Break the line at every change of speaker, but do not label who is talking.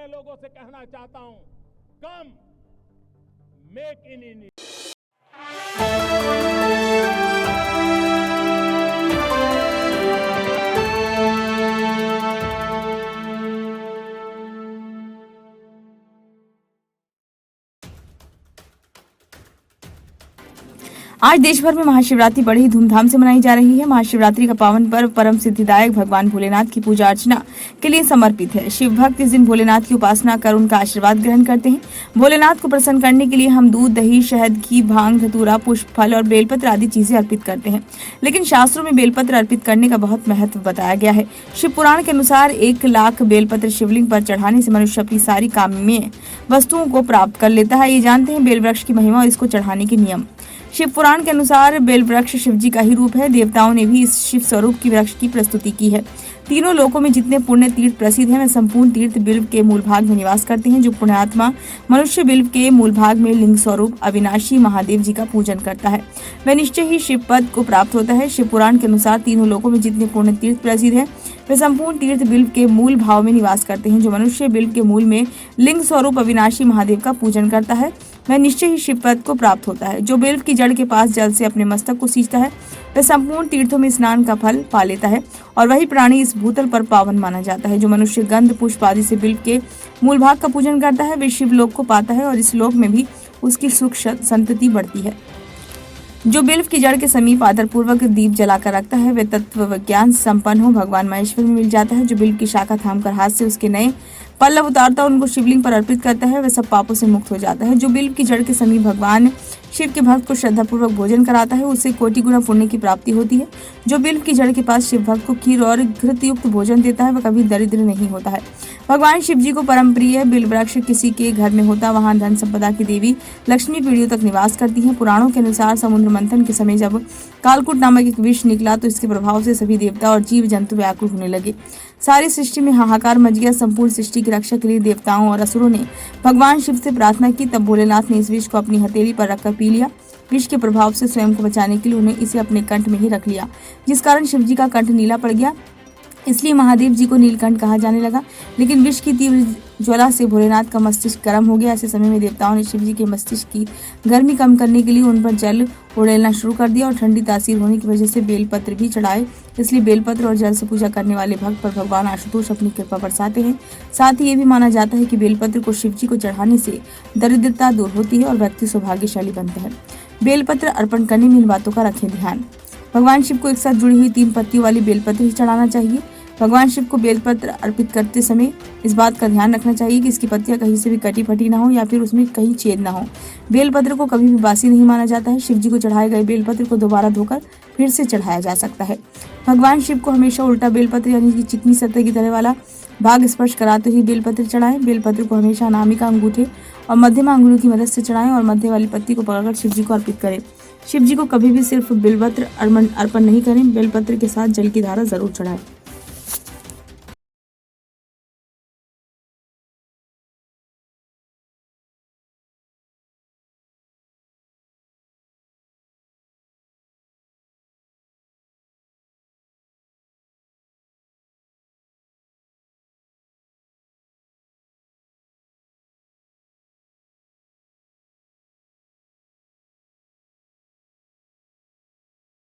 लोगों से कहना चाहता हूं, कम मेक इन इंडिया।
आज देश भर में महाशिवरात्रि बड़ी ही धूमधाम से मनाई जा रही है। महाशिवरात्रि का पावन पर्व परम सिद्धिदायक भगवान भोलेनाथ की पूजा अर्चना के लिए समर्पित है। शिव भक्त इस दिन भोलेनाथ की उपासना कर उनका आशीर्वाद ग्रहण करते हैं। भोलेनाथ को प्रसन्न करने के लिए हम दूध, दही, शहद, घी, भांग, धतूरा, पुष्प, फल और बेलपत्र आदि चीजें अर्पित करते हैं। लेकिन शास्त्रों में बेलपत्र अर्पित करने का बहुत महत्व बताया गया है। शिव पुराण के अनुसार 1 लाख बेलपत्र शिवलिंग पर चढ़ाने से मनुष्य अपनी सारी काम्य वस्तुओं को प्राप्त कर लेता है। ये जानते हैं बेल वृक्ष की महिमा और इसको चढ़ाने के नियम। शिव पुराण के अनुसार बेल वृक्ष शिव जी का ही रूप है। देवताओं ने भी इस शिव स्वरूप की वृक्ष की प्रस्तुति की है। तीनों लोकों में जितने पुण्य तीर्थ प्रसिद्ध हैं, वे संपूर्ण तीर्थ बिल्व के मूल भाग में निवास करते हैं। जो पुण्यात्मा मनुष्य बिल्व के मूल भाग में लिंग स्वरूप अविनाशी महादेव जी का पूजन करता है, वह निश्चय ही शिव पद को प्राप्त होता है। शिव पुराण के अनुसार तीनों लोकों में जितने पुण्य तीर्थ प्रसिद्ध है, वे संपूर्ण तीर्थ बिल्व के मूल भाव में निवास करते हैं। जो मनुष्य बिल्व के मूल में लिंग स्वरूप अविनाशी महादेव का पूजन करता है, वह निश्चय ही शिव पद को प्राप्त होता है। जो बिल्व की जड़ के पास जल से अपने मस्तक को सींचता है, वह संपूर्ण तीर्थों में स्नान का फल पा लेता है और वही प्राणी इस भूतल पर पावन माना जाता है। जो मनुष्य गंध, पुष्प आदि से बिल्व के मूल भाग का पूजन करता है, वे शिव लोक को पाता है और इस लोक में भी उसकी सुख संतति बढ़ती है। जो बिल्व की जड़ के समीप आदरपूर्वक दीप जलाकर रखता है, वे तत्व विज्ञान संपन्न हो भगवान महेश्वर में मिल जाता है। जो बिल्व की शाखा थामकर हाथ से उसके नए पल्लव उतारता है, उनको शिवलिंग पर अर्पित करता है, वह सब पापों से मुक्त हो जाता है। जो बिल्व की जड़ के समीप भगवान शिव के भक्त को श्रद्धापूर्वक भोजन कराता है, उससे कोटि गुना पुण्य की प्राप्ति होती है। जो बिल्व की जड़ के पास शिव भक्त को खीर और घृत युक्त भोजन देता है, वह कभी दरिद्र नहीं होता है। भगवान शिव जी को परम प्रिय बिल्व वृक्ष किसी के घर में होता, वहां धन संपदा की देवी लक्ष्मी पीढ़ियों तक निवास करती है। पुराणों के अनुसार समुद्र मंथन के समय जब कालकूट नामक एक विष निकला, तो इसके प्रभाव से सभी देवता और जीव जंतु व्याकुल होने लगे। सारी सृष्टि में हाहाकार मच गया। संपूर्ण सृष्टि की रक्षा के लिए देवताओं और असुरों ने भगवान शिव से प्रार्थना की। तब भोलेनाथ ने इस विष को अपनी हथेली पर रखकर पी लिया। विष के प्रभाव से स्वयं को बचाने के लिए उन्हें इसे अपने कंठ में ही रख लिया, जिस कारण शिव जी का कंठ नीला पड़ गया। इसलिए महादेव जी को नीलकंठ कहा जाने लगा। लेकिन विष की तीव्र ज्वाला से भोलेनाथ का मस्तिष्क गर्म हो गया। ऐसे समय में देवताओं ने शिव जी के मस्तिष्क की गर्मी कम करने के लिए उन पर जल उड़ेलना शुरू कर दिया और ठंडी तासीर होने की वजह से बेलपत्र भी चढ़ाए। इसलिए बेलपत्र और जल से पूजा करने वाले भक्त पर भगवान आशुतोष अपनी कृपा बरसाते हैं। साथ ही ये भी माना जाता है कि बेलपत्र को शिव जी को चढ़ाने से दरिद्रता दूर होती है और व्यक्ति सौभाग्यशाली बनता है। बेलपत्र अर्पण करने में इन बातों का रखें ध्यान। भगवान शिव को एक साथ जुड़ी हुई 3 पत्तियों वाली बेलपत्र ही चढ़ाना चाहिए। भगवान शिव को बेलपत्र अर्पित करते समय इस बात का ध्यान रखना चाहिए कि इसकी पत्तियां कहीं से भी कटी फटी ना हो या फिर उसमें कहीं छेद ना हो। बेलपत्र को कभी भी बासी नहीं माना जाता है। शिव जी को चढ़ाए गए बेलपत्र को दोबारा धोकर फिर से चढ़ाया जा सकता है। भगवान शिव को हमेशा उल्टा बेलपत्र यानी कि चिकनी सतह की तरह वाला भाग स्पर्श कराते हुए बेलपत्र चढ़ाएं। बेलपत्र को हमेशा अनामिका अंगूठे और मध्यमा अंगुली की मदद से चढ़ाएं और मध्य वाली पत्ती को पकड़कर शिव जी को अर्पित करें। शिव जी को कभी भी सिर्फ बेलपत्र अर्पण नहीं करें, बेलपत्र के साथ जल की धारा जरूर चढ़ाएं।